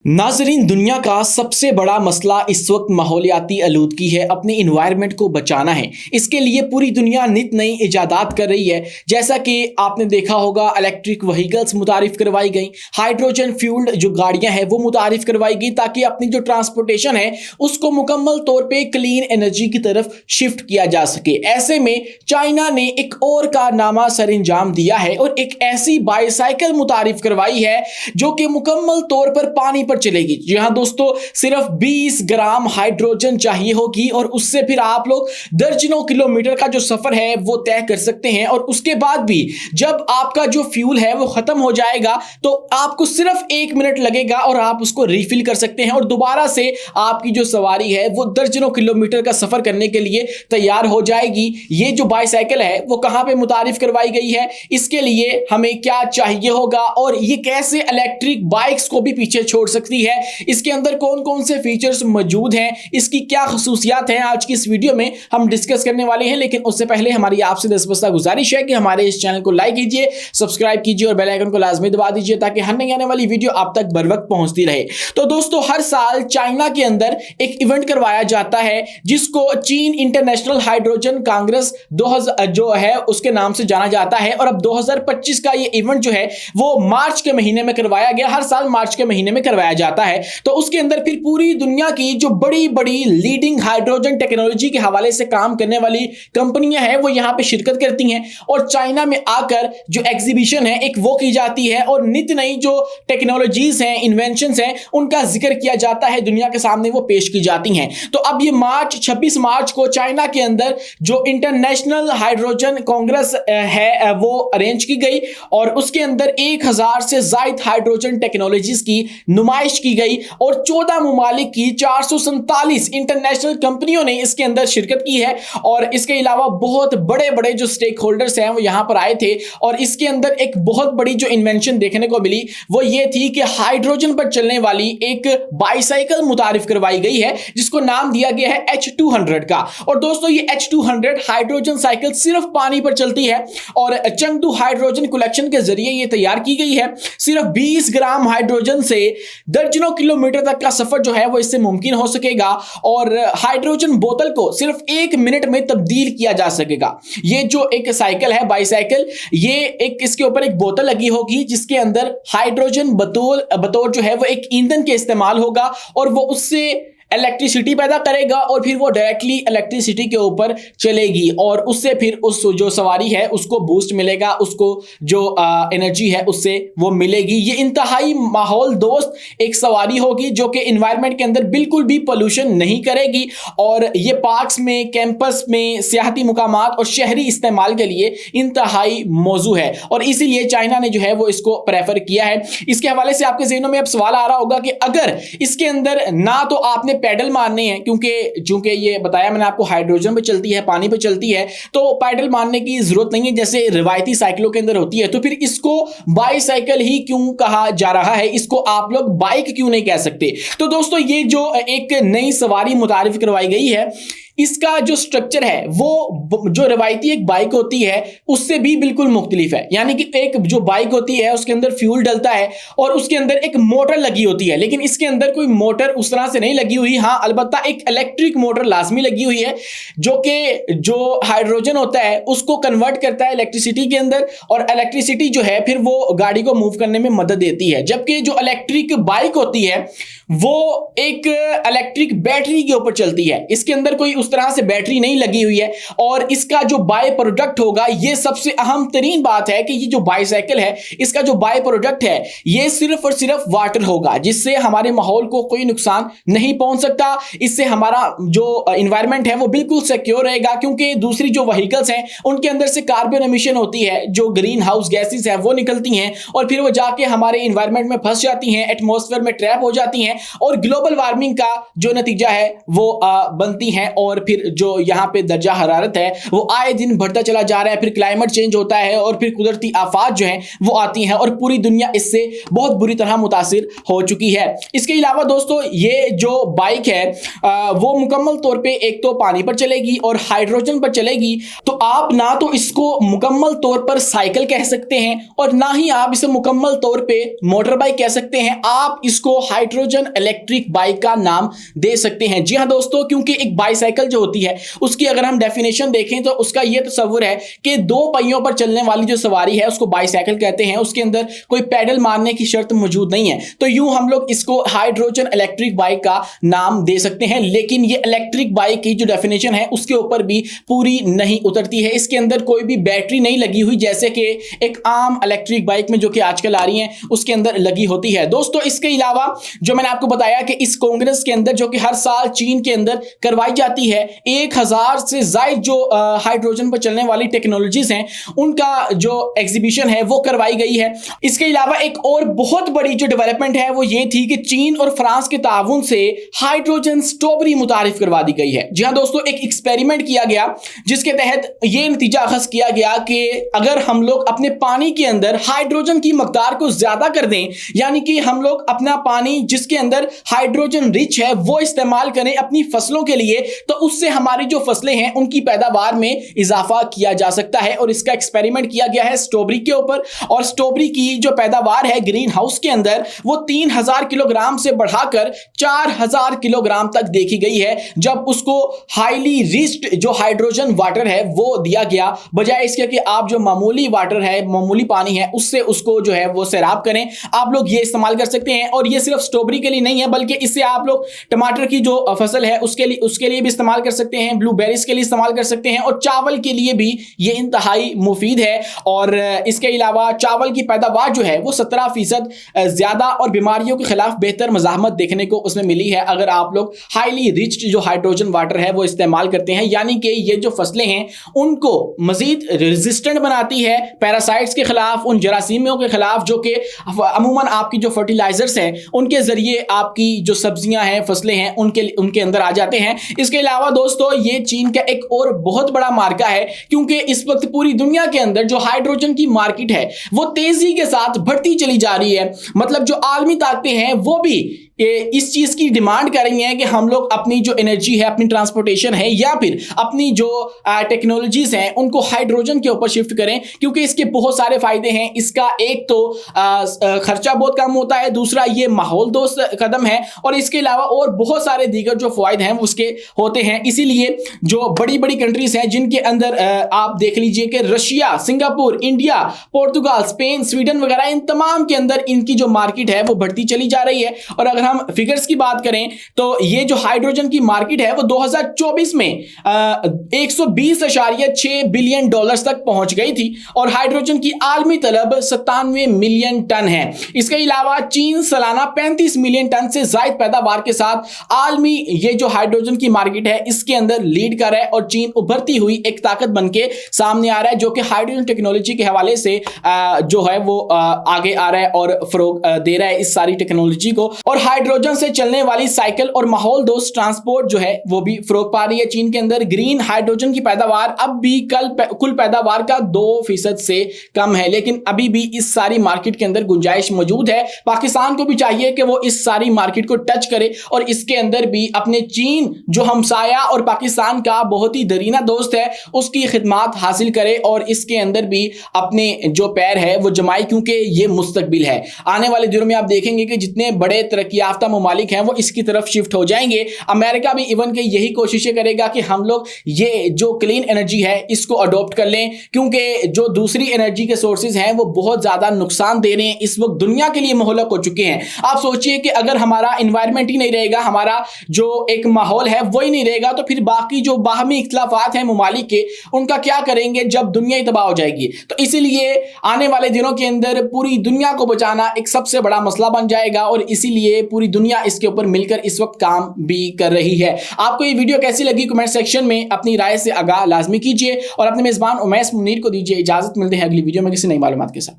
नाजरीन, दुनिया का सबसे बड़ा मसला इस वक्त माहौलियाती आलूदगी है। अपने इन्वायरमेंट को बचाना है। इसके लिए पूरी दुनिया नित नई इजादात कर रही है। जैसा कि आपने देखा होगा, इलेक्ट्रिक व्हीकल्स मुतारिफ करवाई गई, हाइड्रोजन फ्यूल्ड जो गाड़ियां हैं वो मुतारिफ करवाई गई, ताकि अपनी जो ट्रांसपोर्टेशन है उसको मुकम्मल तौर पर क्लीन एनर्जी की तरफ शिफ्ट किया जा सके। ऐसे में चाइना ने एक और कारनामा सर अंजाम दिया है और एक ऐसी बाईसाइकिल मुतारिफ करवाई है जो कि मुकम्मल तौर पर पानी पर चलेगी। जी हां दोस्तों, सिर्फ 20 ग्राम हाइड्रोजन चाहिए होगी और उससे फिर आप लोग दर्जनों किलोमीटर का जो सफर है वो तय कर सकते हैं। और उसके बाद भी जब आपका जो फ्यूल है वो खत्म हो जाएगा तो आपको सिर्फ 1 मिनट लगेगा और आप उसको रिफिल कर सकते हैं और दोबारा से आपकी जो सवारी है वो दर्जनों किलोमीटर का सफर करने के लिए तैयार हो जाएगी। ये जो बाईसाइकिल है वो कहां पे मुतारिफ करवाई गई है, इसके लिए हमें क्या चाहिए होगा और ये कैसे इलेक्ट्रिक बाइक्स को भी पीछे छोड़ सकती है, इसके अंदर कौन कौन से फीचर्स मौजूद हैं, इसकी क्या खसूसियात हैं, आज की इस वीडियो में हम डिस्कस करने वाले हैं। लेकिन उससे पहले हमारी आपसे दस्तबस्ता गुजारिश है कि हमारे इस चैनल को लाइक कीजिए, सब्सक्राइब कीजिए और बेल आइकन को लाजमी दबा दीजिए ताकि हर नई आने वाली वीडियो आप तक बर वक्त पहुंचती रहे। तो दोस्तों, हर साल चाइना के अंदर एक इवेंट करवाया जाता है जिसको चीन इंटरनेशनल हाइड्रोजन कांग्रेस 2000 जो है उसके नाम से जाना जाता है। और अब 2025 का ये इवेंट जो है वो मार्च के महीने में करवाया गया। हर साल मार्च के महीने में करवाया जाता है। तो उसके अंदर फिर पूरी दुनिया की जो बड़ी बड़ी लीडिंग हाइड्रोजन टेक्नोलॉजी के हवाले से काम करने वाली कंपनियां हैं वो यहां पे शिरकत करती हैं और चाइना में आकर जो एग्जीबिशन है एक वो की जाती है और नित नई जो टेक्नोलॉजीज हैं, इन्वेंशंस हैं, उनका जिक्र किया जाता है, दुनिया के सामने वो पेश की जाती हैं। तो अब ये 26 मार्च को चाइना के अंदर जो इंटरनेशनल हाइड्रोजन कांग्रेस है वो अरेंज की गई और उसके अंदर 1000 से ज्यादा हाइड्रोजन टेक्नोलॉजीज की नुमाइश की गई और 14 ममालिक की 447 इंटरनेशनल कंपनियों ने इसके अंदर शिरकत की है। और इसके अलावा बहुत बड़े बड़े जो स्टेक होल्डर्स हैं वो यहां पर आए थे और इसके अंदर एक बहुत बड़ी जो इन्वेंशन देखने को मिली वो ये थी कि हाइड्रोजन पर चलने वाली एक बाईसाइकिल मुतारिफ करवाई गई है जिसको नाम दिया गया है H200 का। और दोस्तों, ये H200 हाइड्रोजन साइकिल सिर्फ पानी पर चलती है और चंगदू हाइड्रोजन कलेक्शन के जरिए ये तैयार की गई है। सिर्फ 20 ग्राम हाइड्रोजन से दर्जनों किलोमीटर तक का सफर जो है वो इससे मुमकिन हो सकेगा और हाइड्रोजन बोतल को सिर्फ 1 मिनट में तब्दील किया जा सकेगा। ये जो एक साइकिल है, बाईसाइकिल, ये एक इसके ऊपर एक बोतल लगी होगी जिसके अंदर हाइड्रोजन बतौर जो है वो एक ईंधन के इस्तेमाल होगा और वो उससे इलेक्ट्रिसिटी पैदा करेगा और फिर वो डायरेक्टली इलेक्ट्रिसिटी के ऊपर चलेगी और उससे फिर उस जो सवारी है उसको बूस्ट मिलेगा, उसको जो एनर्जी है उससे वो मिलेगी। ये इंतहाई माहौल दोस्त एक सवारी होगी जो कि इन्वायरमेंट के अंदर बिल्कुल भी पोल्यूशन नहीं करेगी और ये पार्क्स में, कैंपस में, सियाहती मुकामात और शहरी इस्तेमाल के लिए इंतहाई मौजू है और इसीलिए चाइना ने जो है वो इसको प्रेफर किया है। इसके हवाले से आपके ज़हनों में अब सवाल आ रहा होगा कि अगर इसके अंदर ना तो आपने पैडल मारने हैं, क्योंकि चूंकि ये बताया मैंने आपको हाइड्रोजन पे चलती है, पानी पे चलती है, तो पैडल मारने की जरूरत नहीं है जैसे रिवायती साइकिलों के अंदर होती है। तो फिर इसको बाईसाइकिल ही क्यों कहा जा रहा है, इसको आप लोग बाइक क्यों नहीं कह सकते? तो दोस्तों, ये जो एक नई सवारी मुतारिफ करवाई गई है इसका जो स्ट्रक्चर है वो जो रवायती एक बाइक होती है उससे भी बिल्कुल मुख्तलिफ है। यानी कि एक जो बाइक होती है उसके अंदर फ्यूल डलता है और उसके अंदर एक मोटर लगी होती है, लेकिन इसके अंदर कोई मोटर उस तरह से नहीं लगी हुई। हाँ, अलबत्ता एक इलेक्ट्रिक मोटर लाजमी लगी हुई है जो कि जो हाइड्रोजन होता है उसको कन्वर्ट करता है इलेक्ट्रिसिटी के अंदर और इलेक्ट्रिसिटी जो है फिर वो गाड़ी को मूव करने में मदद देती है। जबकि जो इलेक्ट्रिक बाइक होती है वो एक इलेक्ट्रिक बैटरी के ऊपर चलती है, इसके अंदर कोई उस तरह से बैटरी नहीं लगी हुई है और इसका जो बाय प्रोडक्ट होगा, ये सबसे अहम तरीन बात है कि ये जो बाईसाइकिल है इसका जो बाय प्रोडक्ट है ये सिर्फ और सिर्फ वाटर होगा, जिससे हमारे माहौल को कोई नुकसान नहीं पहुंच सकता। इससे हमारा जो एनवायरनमेंट है वो बिल्कुल सिक्योर रहेगा, क्योंकि दूसरी जो व्हीकल्स हैं उनके अंदर से कार्बन एमिशन होती है, जो ग्रीन हाउस गैसेस हैं वो निकलती हैं और फिर वो जाके हमारे एनवायरनमेंट में फंस जाती हैं, एटमॉस्फेयर में ट्रैप हो जाती हैं और ग्लोबल वार्मिंग का जो नतीजा है वो बनती हैं, और फिर जो यहाँ पे दर्जा हरारत है वो आए दिन बढ़ता चला जा रहा है, फिर क्लाइमेट चेंज होता है और फिर कुदरती आफात जो हैं वो आती हैं और पूरी दुनिया इससे बहुत बुरी तरह मुतासिर हो चुकी है। इसके अलावा दोस्तों ये जो बाइक है वो मुकम्मल तौर पे एक तो पानी पर चलेगी और हाइड्रोजन पर चलेगी, तो आप ना तो इसको मुकम्मल तौर पर साइकिल कह सकते हैं और ना ही आप इसे मुकम्मल तौर पे मोटर बाइक कह सकते हैं। आप इसको हाइड्रोजन इलेक्ट्रिक बाइक का नाम दे सकते हैं। जी हाँ दोस्तों, क्योंकि एक बाइसाइकिल जो होती है उसकी अगर हम डेफिनेशन देखें तो उसका यह तस्वुर है कि दो पहियों पर चलने वाली जो सवारी है उसको बाइसाइकिल कहते हैं, उसके अंदर कोई पैडल मारने की शर्त मौजूद नहीं है, तो यूं हम लोग इसको हाइड्रोजन इलेक्ट्रिक बाइक का नाम दे सकते हैं। लेकिन ये इलेक्ट्रिक बाइक की जो डेफिनेशन है उसके ऊपर भी पूरी नहीं उतरती है। इसके अंदर कोई भी बैटरी नहीं लगी हुई जैसे कि एक आम इलेक्ट्रिक बाइक में जो कि आजकल आ रही है उसके अंदर लगी होती है। दोस्तों इसके अलावा जो मैंने आपको बताया कि इस कांग्रेस के अंदर जो कि हर साल चीन के अंदर करवाई जाती है, 1000 से ज्यादा जो हाइड्रोजन पर चलने वाली टेक्नोलॉजीज हैं उनका जो एग्जीबिशन है वो करवाई गई है। इसके अलावा एक और बहुत बड़ी जो डेवलपमेंट है वो ये थी कि चीन और फ्रांस के ताउन से हाइड्रोजन स्ट्रॉबेरी मुतारिफ करवा दी गई है। जी हाँ दोस्तों, एक एक्सपेरिमेंट किया गया जिसके तहत ये नतीजा अखज़ किया गया कि अगर हम लोग अपने पानी के अंदर हाइड्रोजन की मकदार को ज्यादा कर दें, यानी कि हम लोग अपना पानी जिसके अंदर हाइड्रोजन रिच है वो इस्तेमाल करें अपनी फसलों के लिए, तो उससे हमारी जो फसलें हैं उनकी पैदावार में इजाफा किया जा सकता है। और इसका एक्सपेरिमेंट किया गया है स्ट्रॉबेरी के ऊपर, और स्ट्रॉबेरी की जो पैदावार है ग्रीन हाउस के अंदर वो 3000 किलोग्राम से बढ़ाकर 4000 किलोग्राम तक देखी गई है, जब उसको हाईली रिच्ड जो हाइड्रोजन वाटर है वो दिया गया, बजाय इसके कि आप जो मामूली वाटर है, मामूली पानी है, उससे उसको जो है वो सैराब करें। आप लोग ये इस्तेमाल कर सकते हैं। और ये सिर्फ स्ट्रॉबेरी के लिए नहीं है बल्कि इससे आप लोग टमाटर की जो फसल है उसके लिए भी इस्तेमाल कर सकते हैं, ब्लूबेरीज के लिए इस्तेमाल कर सकते हैं, और चावल के लिए भी ये इंतहाई मुफीद है। और इसके अलावा चावल की पैदावार जो है वो 17% ज्यादा और बीमारियों के खिलाफ बेहतर मज़ाहमत देखने को उसमें मिली है अगर आप लोग हाईली रिच जो हाइड्रोजन वाटर है वो इस्तेमाल करते हैं। यानी कि ये जो फसलें हैं उनको मजीद रेजिस्टेंट बनाती है पैरासाइट्स के खिलाफ, उन जरासीमियों के खिलाफ जो कि अमूमन आपकी जो फर्टिलाइजर्स हैं उनके जरिए आपकी जो सब्जियां हैं, फसलें हैं, उनके अंदर आ जाते हैं। इसके अलावा दोस्तों ये चीन का एक और बहुत बड़ा मार्का है, क्योंकि इस वक्त पूरी दुनिया के अंदर जो हाइड्रोजन की मार्केट है वो तेजी के साथ बढ़ती चली जा रही है। मतलब जो आलमी ताकतें हैं वो भी इस चीज की डिमांड कर रही हैं कि हम लोग अपनी जो एनर्जी है, अपनी ट्रांसपोर्टेशन है या फिर अपनी जो टेक्नोलॉजीज हैं उनको हाइड्रोजन के ऊपर शिफ्ट करें, क्योंकि इसके बहुत सारे फायदे हैं। इसका एक तो खर्चा बहुत कम होता है, दूसरा ये माहौल दोस्त कदम है, और इसके अलावा और बहुत सारे दीगर जो फायदे हैं उसके होते हैं। इसीलिए जो बड़ी बड़ी कंट्रीज हैं जिनके अंदर आप देख लीजिए कि Russia, Singapore, India, Portugal, Spain, Sweden वगैरह, इन तमाम के अंदर इनकी जो मार्केट है वो बढ़ती चली जा रही है। और अगर हम फिगर्स की बात करें तो ये जो हाइड्रोजन की मार्केट है वो 2024 में 120.6 बिलियन डॉलर्स तक पहुंच गई थी, और हाइड्रोजन की आलमी तलब 97 मिलियन टन है। इसके अलावा चीन सालाना 35 मिलियन टन से ज्यादा पैदावार के साथ आलमी ये जो हाइड्रोजन की मार्केट है इसके अंदर लीड कर रहा है, और चीन उभरती हुई एक ताकत बनके सामने आ रहा है जो कि हाइड्रोजन टेक्नोलॉजी के हवाले से जो है वो आगे आ रहा है और फरोग दे रहा है इस सारी टेक्नोलॉजी को। और हाइड्रोजन से चलने वाली साइकिल और माहौल दोस्त ट्रांसपोर्ट जो है वो भी फरोग पा रही है चीन के अंदर। ग्रीन हाइड्रोजन की पैदावार अब भी कुल पैदावार का 2% से कम है, लेकिन अभी भी इस सारी मार्केट के अंदर गुंजाइश मौजूद है। पाकिस्तान को भी चाहिए कि वो इस सारी मार्केट को टच करे और इसके अंदर भी अपने चीन जो हमसाया और पाकिस्तान का बहुत ही दरीना दोस्त है उसकी खिदमत हासिल करे और इसके अंदर भी अपने जो पैर है वो जमाए, क्योंकि ये मुस्तकबिल है। आने वाले दिनों में आप देखेंगे कि जितने बड़े तरक्की याफ्ता ममालिक हैं वो इसकी तरफ शिफ्ट हो जाएंगे। अमेरिका भी इवन के यही कोशिशें करेगा कि हम लोग ये जो क्लीन एनर्जी है इसको अडॉप्ट कर लें, क्योंकि जो दूसरी एनर्जी के सोर्सेज हैं वो बहुत ज्यादा नुकसान दे रहे हैं, इस वक्त दुनिया के लिए मोहलक हो चुके हैं। आप सोचिए कि अगर हमारा इन्वायरमेंट ही नहीं रहेगा, हमारा जो एक माहौल है वही नहीं रहेगा, तो फिर बाकी जो बाहमी इख्तिलाफात हैं ममालिक के उनका क्या करेंगे जब दुनिया ही तबाह हो जाएगी। तो इसीलिए आने वाले दिनों के अंदर पूरी दुनिया को बचाना एक सबसे बड़ा मसला बन जाएगा और इसीलिए पूरी दुनिया इसके ऊपर मिलकर इस वक्त काम भी कर रही है। आपको ये वीडियो कैसी लगी कमेंट सेक्शन में अपनी राय से आगाह लाजमी कीजिए और अपने मेजबान उमैस मुनीर को दीजिए इजाजत। मिलते हैं अगली वीडियो में किसी नई मालूमात के साथ।